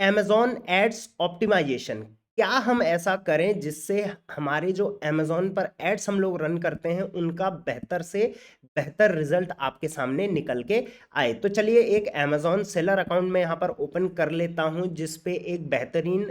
Amazon ads optimisation. क्या हम ऐसा करें जिससे हमारे जो अमेज़न पर एड्स हम लोग रन करते हैं उनका बेहतर से बेहतर रिजल्ट आपके सामने निकल के आए। तो चलिए एक अमेज़न सेलर अकाउंट मैं यहाँ पर ओपन कर लेता हूँ जिस पे एक बेहतरीन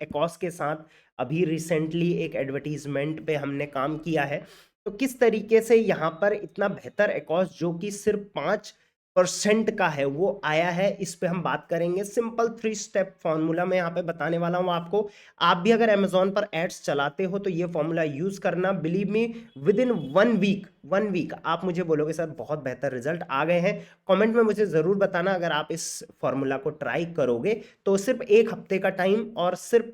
एकॉस के साथ अभी रिसेंटली एक एडवर्टीजमेंट पे हमने काम किया है। तो किस तरीके से यहाँ पर इतना बेहतर एकॉस जो कि सिर्फ 5% का है वो आया है, इस पे हम बात करेंगे। सिंपल 3 स्टेप फॉर्मूला मैं यहाँ पे बताने वाला हूँ आपको। आप भी अगर अमेज़न पर एड्स चलाते हो तो ये फॉर्मूला यूज़ करना। Believe me, within 1 week आप मुझे बोलोगे सर बहुत बेहतर रिजल्ट आ गए हैं। कमेंट में मुझे ज़रूर बताना अगर आप इस फॉर्मूला को ट्राई करोगे तो सिर्फ 1 हफ्ते का टाइम और सिर्फ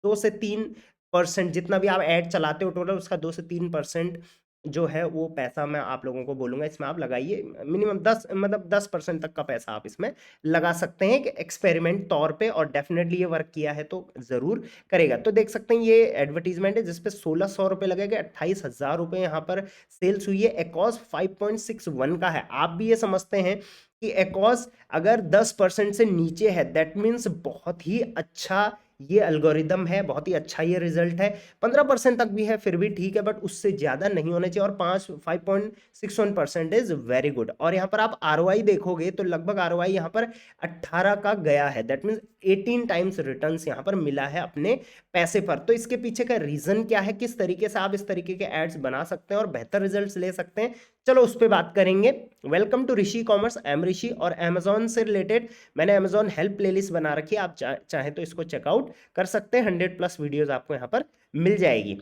2 से 3% जितना भी आप ऐड चलाते हो टोटल उसका 2 से 3% जो है वो पैसा मैं आप लोगों को बोलूँगा इसमें आप लगाइए। मिनिमम 10% तक का पैसा आप इसमें लगा सकते हैं कि एक्सपेरिमेंट तौर पे, और डेफिनेटली ये वर्क किया है तो ज़रूर करेगा। तो देख सकते हैं ये एडवर्टीजमेंट है जिस पे 1600 रुपये लगेगा, 28,000 रुपये यहाँ पर सेल्स हुई है। एकॉस 5.61 का है। आप भी ये समझते हैं कि एकॉस अगर 10% से नीचे है दैट मीन्स बहुत ही अच्छा ये एल्गोरिदम है, बहुत ही अच्छा ये रिजल्ट है। 15% तक भी है फिर भी ठीक है, बट उससे ज़्यादा नहीं होना चाहिए। और 5.61% इज वेरी गुड। और यहाँ पर आप आरओआई देखोगे तो लगभग आरओआई यहाँ पर 18 का गया है, दैट मीन्स 18 टाइम्स रिटर्न्स यहाँ पर मिला है अपने पैसे पर। तो इसके पीछे का रीजन क्या है, किस तरीके से आप इस तरीके के एड्स बना सकते हैं और बेहतर रिजल्ट्स ले सकते हैं, चलो उस पर बात करेंगे। Welcome to Rishi commerce, I am Rishi. और अमेजोन से रिलेटेड मैंने अमेजोन हेल्प प्लेलिस्ट बना रखी है, आप चाहें तो इसको चेकआउट कर सकते हैं। 100+ वीडियोस आपको यहाँ पर मिल जाएगी।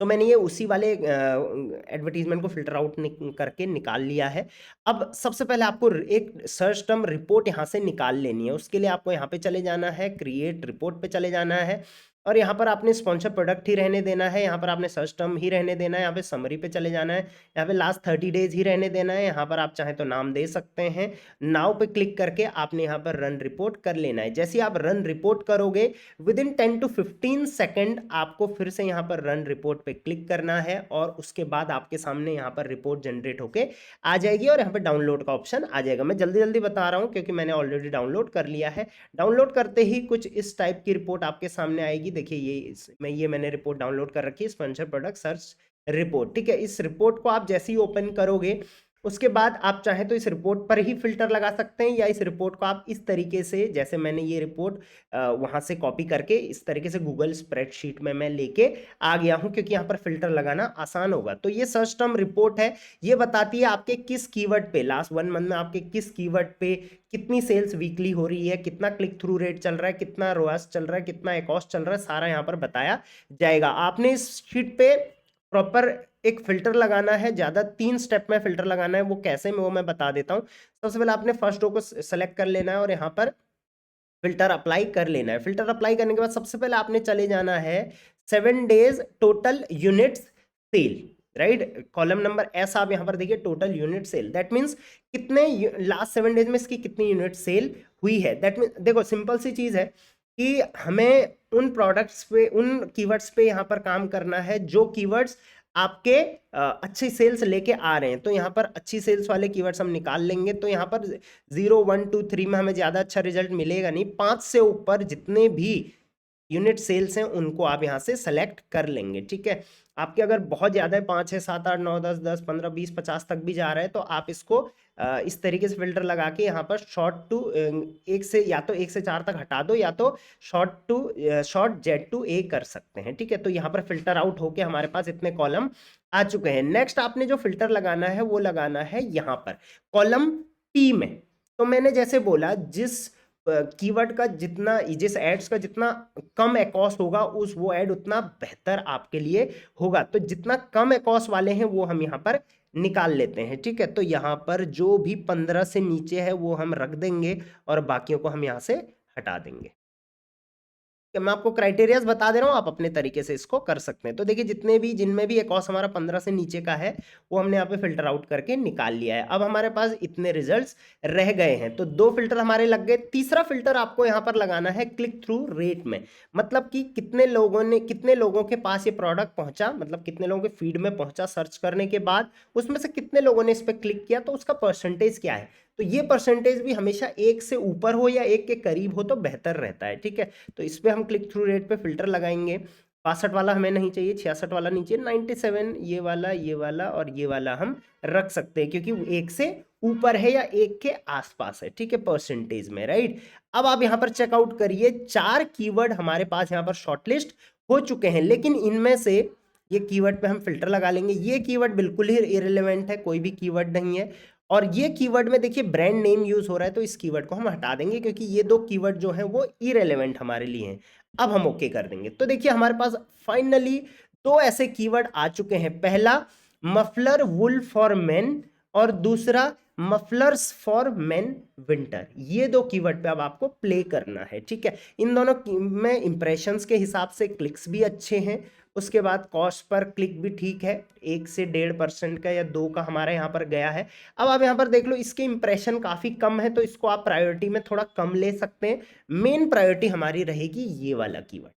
तो मैंने ये उसी वाले एडवर्टीजमेंट को फिल्टर आउट करके निकाल लिया है। अब सबसे पहले आपको एक सर्च टर्म रिपोर्ट यहाँ से निकाल लेनी है। उसके लिए आपको यहाँ पे चले जाना है, क्रिएट रिपोर्ट पे चले जाना है, और यहाँ पर आपने स्पॉन्सर प्रोडक्ट ही रहने देना है, यहाँ पर आपने सर्च टर्म ही रहने देना है, यहाँ पे समरी पे चले जाना है, यहाँ पे लास्ट 30 डेज ही रहने देना है। यहाँ पर आप चाहें तो नाम दे सकते हैं। नाउ पे क्लिक करके आपने यहाँ पर रन रिपोर्ट कर लेना है। जैसे आप रन रिपोर्ट करोगे विद इन 10 to 15 सेकेंड आपको फिर से यहाँ पर रन रिपोर्ट पे क्लिक करना है, और उसके बाद आपके सामने यहाँ पर रिपोर्ट जनरेट होके आ जाएगी और यहाँ पर डाउनलोड का ऑप्शन आ जाएगा। मैं जल्दी जल्दी बता रहा हूँ क्योंकि मैंने ऑलरेडी डाउनलोड कर लिया है। डाउनलोड करते ही कुछ इस टाइप की रिपोर्ट आपके सामने आएगी। देखिए ये मैंने रिपोर्ट डाउनलोड कर रखी है, स्पॉन्सर प्रोडक्ट सर्च रिपोर्ट। ठीक है, इस रिपोर्ट को आप जैसे ही ओपन करोगे उसके बाद आप चाहें तो इस रिपोर्ट पर ही फिल्टर लगा सकते हैं, या इस रिपोर्ट को आप इस तरीके से, जैसे मैंने ये रिपोर्ट वहां से कॉपी करके इस तरीके से गूगल स्प्रेडशीट में मैं लेके आ गया हूं क्योंकि यहाँ पर फिल्टर लगाना आसान होगा। तो ये सर्च टर्म रिपोर्ट है, ये बताती है आपके किस कीवर्ड पे लास्ट 1 मंथ में आपके किस कीवर्ड पे कितनी सेल्स वीकली हो रही है, कितना क्लिक थ्रू रेट चल रहा है, कितना रोआस चल रहा है, कितना एकॉस्ट चल रहा है, सारा यहाँ पर बताया जाएगा। आपने इस शीट पे प्रॉपर एक फिल्टर लगाना है। ज्यादा 3 स्टेप में फिल्टर लगाना है, वो कैसे में वो मैं बता देता हूँ। सबसे पहले आपने फर्स्ट रो को सेलेक्ट कर लेना है और यहाँ पर फिल्टर अप्लाई कर लेना है। फिल्टर अप्लाई करने के बाद सबसे पहले आपने चले जाना है 7 days total units sell, right. Column number S आप यहाँ पर देखिए, total unit sell, that means कितने लास्ट 7 डेज में इसकी कितनी यूनिट सेल हुई है। दैट मीन देखो सिंपल सी चीज है कि हमें उन प्रोडक्ट्स पे, उन कीवर्ड्स पे यहाँ पर काम करना है जो कीवर्ड्स आपके अच्छी सेल्स लेके आ रहे हैं। तो यहाँ पर अच्छी सेल्स वाले कीवर्ड्स हम निकाल लेंगे। तो यहाँ पर 0, 1, 2, 3 में हमें ज़्यादा अच्छा रिजल्ट मिलेगा नहीं। 5 से ऊपर जितने भी यूनिट सेल्स हैं उनको आप यहाँ से सेलेक्ट कर लेंगे। ठीक है, आपके अगर बहुत ज़्यादा है, 5, 6, 7, 8, 9, 10, 10, 15, 20, 50 तक भी जा रहा है, तो आप इसको इस तरीके से फिल्टर लगा के यहाँ पर एक से, या तो 1 से 4 तक हटा दो, या तो शॉर्ट Z to A कर सकते हैं। ठीक है, तो यहाँ पर फिल्टर आउट होके हमारे पास इतने कॉलम आ चुके हैं। नेक्स्ट आपने जो फिल्टर लगाना है वो लगाना है यहाँ पर कॉलम P में। तो मैंने जैसे बोला जिस कीवर्ड का जितना, जिस एड्स का जितना कम एकॉस होगा उस वो ऐड उतना बेहतर आपके लिए होगा। तो जितना कम एकॉस वाले हैं वो हम यहाँ पर निकाल लेते हैं। ठीक है, तो यहाँ पर जो भी 15 से नीचे है वो हम रख देंगे और बाकियों को हम यहाँ से हटा देंगे। मैं आपको क्राइटेरियाज बता दे रहा हूँ, आप अपने तरीके से इसको कर सकते हैं। तो देखिए जितने भी, जिनमें भी एकॉस हमारा 15 से नीचे का है वो हमने यहाँ पे फिल्टर आउट करके निकाल लिया है। अब हमारे पास इतने रिजल्ट्स रह गए हैं, तो 2 फिल्टर हमारे लग गए। तीसरा फिल्टर आपको यहाँ पर लगाना है क्लिक थ्रू रेट में, मतलब कि कितने लोगों के पास ये प्रोडक्ट पहुंचा, मतलब कितने लोगों के फीड में पहुंचा सर्च करने के बाद, उसमें से कितने लोगों ने इस पर क्लिक किया, तो उसका परसेंटेज क्या है। तो ये परसेंटेज भी हमेशा 1 से ऊपर हो या 1 के करीब हो तो बेहतर रहता है, ठीक है। तो इस पे हम क्लिक थ्रू रेट पे फिल्टर लगाएंगे। 65 वाला हमें नहीं चाहिए, 66 वाला नहीं चाहिए, 97 ये वाला और ये वाला हम रख सकते हैं क्योंकि 1 से ऊपर है या 1 के आसपास है, ठीक है, परसेंटेज में, राइट। अब आप यहाँ पर चेकआउट करिए, 4 कीवर्ड हमारे पास यहाँ पर शॉर्टलिस्ट हो चुके हैं, लेकिन इनमें से ये कीवर्ड पे हम फिल्टर लगा लेंगे। ये कीवर्ड बिल्कुल ही इरेलेवेंट है, कोई भी कीवर्ड नहीं है। और ये कीवर्ड में देखिए ब्रांड नेम यूज हो रहा है, तो इस कीवर्ड को हम हटा देंगे क्योंकि ये 2 कीवर्ड जो है वो इरेलेवेंट हमारे लिए हैं। अब हम ओके कर देंगे। तो देखिए हमारे पास फाइनली 2 ऐसे कीवर्ड आ चुके हैं। पहला मफलर वुल फॉर मेन और दूसरा मफलर्स फॉर मेन विंटर। ये 2 कीवर्ड पे अब आपको प्ले करना है, ठीक है। इन दोनों में इंप्रेशंस के हिसाब से क्लिक्स भी अच्छे हैं, उसके बाद कॉस्ट पर क्लिक भी ठीक है, 1 से 1.5% का या 2 का हमारा यहाँ पर गया है। अब आप यहाँ पर देख लो इसके इंप्रेशन काफ़ी कम है, तो इसको आप प्रायोरिटी में थोड़ा कम ले सकते हैं। मेन प्रायोरिटी हमारी रहेगी ये वाला कीवर्ड।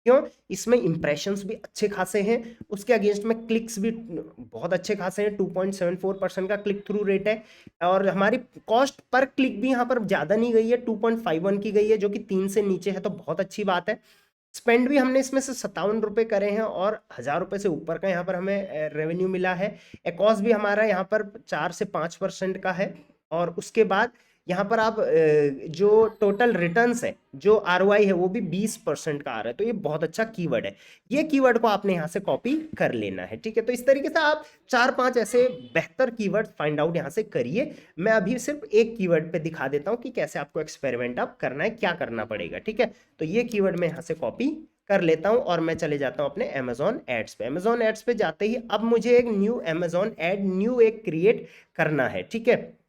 क्यों? इसमें इंप्रेशंस भी अच्छे खासे हैं, उसके अगेंस्ट में क्लिक्स भी बहुत अच्छे खासे हैं, 2.74% का क्लिक थ्रू रेट है। और हमारी कॉस्ट पर क्लिक भी यहाँ पर ज़्यादा नहीं गई है, 2.51 की गई है, जो कि 3 से नीचे है, तो बहुत अच्छी बात है। स्पेंड भी हमने इसमें से 57 रुपये करे हैं और 1000 रुपये से ऊपर का यहाँ पर हमें रेवेन्यू मिला है। एकॉस भी हमारा यहाँ पर 4 से 5% का है। और उसके बाद यहाँ पर आप जो टोटल रिटर्न्स है, जो आरओआई है, वो भी 20% का आ रहा है, तो ये बहुत अच्छा कीवर्ड है। ये कीवर्ड को आपने यहाँ से कॉपी कर लेना है, ठीक है। तो इस तरीके से आप 4-5 ऐसे बेहतर कीवर्ड फाइंड आउट यहाँ से करिए। मैं अभी सिर्फ एक कीवर्ड पे दिखा देता हूँ कि कैसे आपको एक्सपेरिमेंट आप करना है, क्या करना पड़ेगा, ठीक है। तो ये कीवर्ड मैं यहाँ से कॉपी कर लेता हूँ और मैं चले जाता हूँ अपने अमेजॉन एड्स पे। अमेजॉन एड्स पे जाते ही अब मुझे एक न्यू अमेजॉन एड न्यू एक क्रिएट करना है, ठीक है।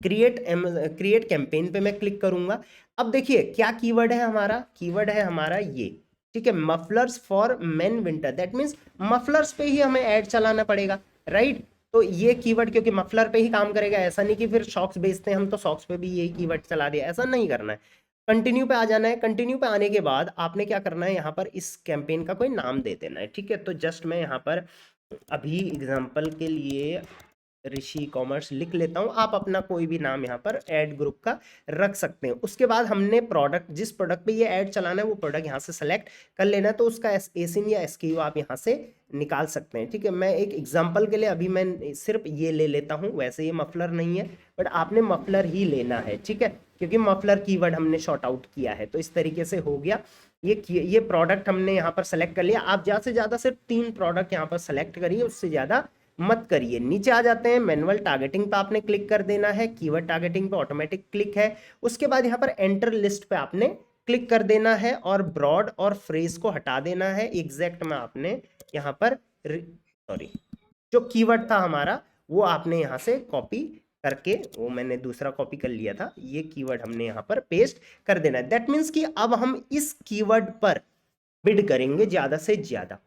क्रिएट कैंपेन पे मैं क्लिक करूंगा। अब देखिए क्या कीवर्ड है हमारा, कीवर्ड है हमारा ये, ठीक है, mufflers for main winter. That means mufflers पे ही हमें ऐड चलाना पड़ेगा, राइट। तो ये कीवर्ड क्योंकि मफलर पे ही काम करेगा, ऐसा नहीं कि फिर सॉक्स बेचते हैं हम तो सॉक्स पे भी यही कीवर्ड चला दिया, ऐसा नहीं करना है। कंटिन्यू पे आ जाना है। कंटिन्यू पे आने के बाद आपने क्या करना है, यहाँ पर इस कैंपेन का कोई नाम दे देना है, ठीक है। तो जस्ट मैं यहाँ पर अभी एग्जांपल के लिए ऋषि कॉमर्स लिख लेता हूँ, आप अपना कोई भी नाम यहाँ पर ऐड ग्रुप का रख सकते हैं। उसके बाद हमने प्रोडक्ट, जिस प्रोडक्ट पे ये ऐड चलाना है वो प्रोडक्ट यहाँ से सेलेक्ट कर लेना है, तो उसका एसिन या एसक्यू आप यहाँ से निकाल सकते हैं, ठीक है। मैं एक एग्जांपल के लिए अभी मैं सिर्फ ये ले लेता हूँ, वैसे ये मफलर नहीं है बट आपने मफलर ही लेना है, ठीक है, क्योंकि मफलर कीवर्ड हमने शॉर्ट आउट किया है। तो इस तरीके से हो गया। ये प्रोडक्ट हमने यहाँ पर सेलेक्ट कर लिया। आप ज़्यादा से ज़्यादा सिर्फ 3 प्रोडक्ट यहाँ पर सेलेक्ट करिए, उससे ज़्यादा मत करिए। नीचे आ जाते हैं, मैनुअल टारगेटिंग पे आपने क्लिक कर देना है, कीवर्ड टारगेटिंग पे ऑटोमेटिक क्लिक है। उसके बाद यहाँ पर एंटर लिस्ट पे आपने क्लिक कर देना है और ब्रॉड और फ्रेज को हटा देना है। एग्जैक्ट में आपने यहाँ पर जो कीवर्ड था हमारा वो आपने यहाँ से कॉपी करके, वो मैंने दूसरा कॉपी कर लिया था, ये कीवर्ड हमने यहाँ पर पेस्ट कर देना है। दैट मीन्स कि अब हम इस कीवर्ड पर बिड करेंगे ज्यादा से ज्यादा,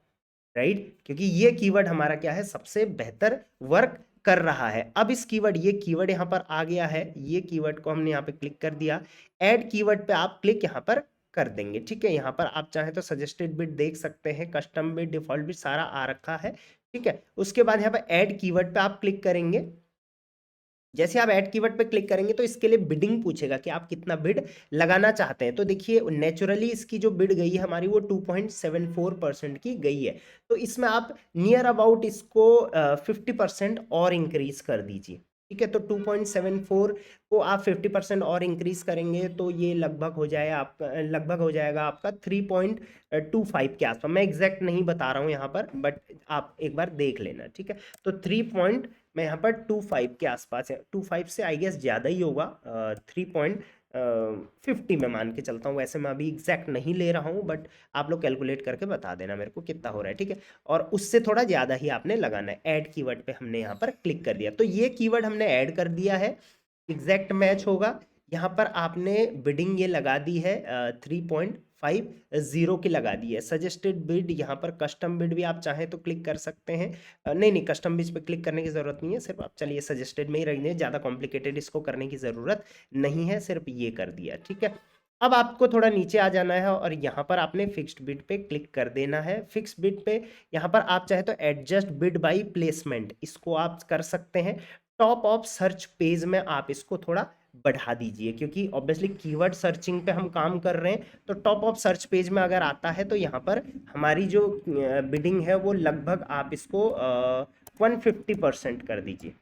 राइट, क्योंकि ये कीवर्ड हमारा क्या है, सबसे बेहतर वर्क कर रहा है। अब इस कीवर्ड, ये कीवर्ड यहाँ पर आ गया है, ये कीवर्ड को हमने यहाँ पे क्लिक कर दिया। ऐड कीवर्ड पे आप क्लिक यहाँ पर कर देंगे, ठीक है। यहाँ पर आप चाहें तो सजेस्टेड बिड देख सकते हैं, कस्टम बिड, डिफॉल्ट बिड सारा आ रखा है, ठीक है। उसके बाद यहाँ पर ऐड कीवर्ड पे आप क्लिक करेंगे। जैसे आप ऐड कीवर्ड पे क्लिक करेंगे तो इसके लिए बिडिंग पूछेगा कि आप कितना बिड लगाना चाहते हैं। तो देखिए नेचुरली इसकी जो बिड गई है हमारी वो 2.74% की गई है। तो इसमें आप नियर अबाउट इसको 50% और इंक्रीज कर दीजिए, ठीक है। तो 2.74 को आप 50% और इंक्रीज करेंगे तो ये लगभग हो जाएगा आपका 3.25 के आसपास। मैं एग्जैक्ट नहीं बता रहा हूँ यहाँ पर, बट आप एक बार देख लेना, ठीक है। तो 3 मैं यहाँ पर 25 के आसपास है, 25 से आई गेस ज़्यादा ही होगा, 3.50 में मान के चलता हूँ। वैसे मैं अभी एग्जैक्ट नहीं ले रहा हूँ बट आप लोग कैलकुलेट करके बता देना मेरे को कितना हो रहा है, ठीक है। और उससे थोड़ा ज़्यादा ही आपने लगाना है। ऐड कीवर्ड पे हमने यहाँ पर क्लिक कर दिया, तो ये कीवर्ड हमने ऐड कर दिया है, एग्जैक्ट मैच होगा। यहाँ पर आपने बिडिंग ये लगा दी है 3.50 की लगा दी है। सजेस्टेड बिड, यहाँ पर कस्टम बिड भी आप चाहें तो क्लिक कर सकते हैं। नहीं, कस्टम बिड पे क्लिक करने की ज़रूरत नहीं है, सिर्फ आप चलिए सजेस्टेड में ही रख दें, ज़्यादा कॉम्प्लिकेटेड इसको करने की ज़रूरत नहीं है, सिर्फ ये कर दिया, ठीक है। अब आपको थोड़ा नीचे आ जाना है और यहाँ पर आपने फिक्स्ड बिड पे क्लिक कर देना है। फिक्स्ड बिड पे यहाँ पर आप चाहे तो एडजस्ट बिड बाय प्लेसमेंट, इसको आप कर सकते हैं। टॉप ऑफ सर्च पेज में आप इसको थोड़ा बढ़ा दीजिए, क्योंकि ऑब्वियसली कीवर्ड सर्चिंग पे हम काम कर रहे हैं। तो टॉप ऑफ सर्च पेज में अगर आता है तो यहाँ पर हमारी जो बिडिंग है वो लगभग आप इसको 150% कर दीजिए,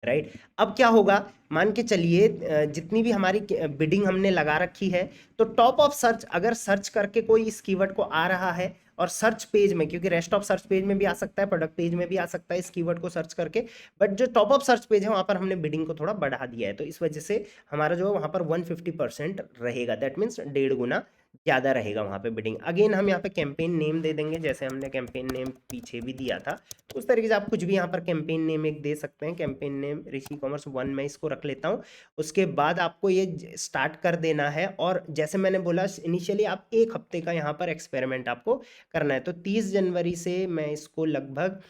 राइट। अब क्या होगा, मान के चलिए जितनी भी हमारी बिडिंग हमने लगा रखी है, तो टॉप ऑफ सर्च अगर सर्च करके कोई इस कीवर्ड को आ रहा है, और सर्च पेज में, क्योंकि रेस्ट ऑफ सर्च पेज में भी आ सकता है, प्रोडक्ट पेज में भी आ सकता है इस कीवर्ड को सर्च करके, बट जो टॉप ऑफ सर्च पेज है वहां पर हमने बिडिंग को थोड़ा बढ़ा दिया है, तो इस वजह से हमारा जो है वहां पर 150% रहेगा, दैट मीन्स 1.5 गुना ज़्यादा रहेगा वहाँ पे बिडिंग। अगेन हम यहाँ पे कैंपेन नेम दे देंगे, जैसे हमने कैंपेन नेम पीछे भी दिया था, तो उस तरीके से आप कुछ भी यहाँ पर कैंपेन नेम एक दे सकते हैं। कैंपेन नेम ऋषि कॉमर्स 1 मैं इसको रख लेता हूँ। उसके बाद आपको ये स्टार्ट कर देना है, और जैसे मैंने बोला इनिशियली आप 1 हफ्ते का यहाँ पर एक्सपेरिमेंट आपको करना है। तो 30 जनवरी से मैं इसको लगभग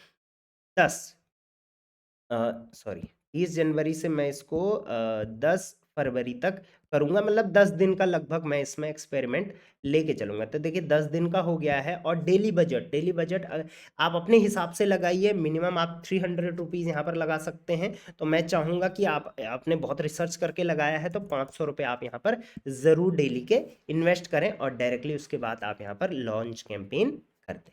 10 सॉरी 30 जनवरी से मैं इसको 10 फरवरी तक करूंगा, मतलब 10 दिन का लगभग मैं इसमें एक्सपेरिमेंट लेके चलूंगा। तो देखिए 10 दिन का हो गया है, और डेली बजट आप अपने हिसाब से लगाइए। मिनिमम आप 300 रुपीज़ यहाँ पर लगा सकते हैं। तो मैं चाहूँगा कि आप, आपने बहुत रिसर्च करके लगाया है, तो 500 रुपये आप यहाँ पर ज़रूर डेली के इन्वेस्ट करें, और डायरेक्टली उसके बाद आप यहाँ पर लॉन्च कैंपेन कर दें।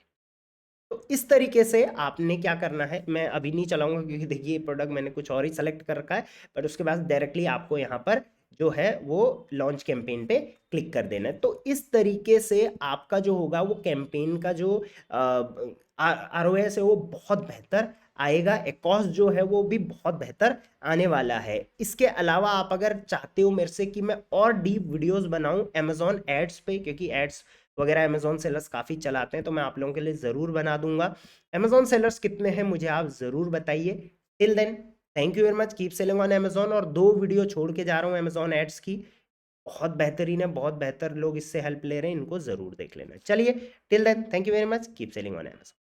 तो इस तरीके से आपने क्या करना है, मैं अभी नहीं चलाऊंगा क्योंकि देखिए प्रोडक्ट मैंने कुछ और ही सेलेक्ट कर रखा है, बट उसके बाद डायरेक्टली आपको यहाँ पर जो है वो लॉन्च कैंपेन पे क्लिक कर देना है। तो इस तरीके से आपका जो होगा वो कैंपेन का जो ROAS है वो बहुत बेहतर आएगा, एकॉस्ट जो है वो भी बहुत बेहतर आने वाला है। इसके अलावा आप अगर चाहते हो मेरे से कि मैं और डीप वीडियोस बनाऊं अमेजॉन एड्स पे, क्योंकि एड्स वगैरह अमेजॉन सेलर्स काफ़ी चलाते हैं, तो मैं आप लोगों के लिए ज़रूर बना दूंगा। अमेजॉन सेलर्स कितने हैं मुझे आप ज़रूर बताइए। Till then thank you very much, keep selling on Amazon. और 2 वीडियो छोड़ के जा रहा हूँ अमेजॉन एड्स की, बहुत बेहतरीन है, बहुत बेहतर लोग इससे हेल्प ले रहे हैं, इनको ज़रूर देख लेना। चलिए till then thank you very much, keep selling on Amazon.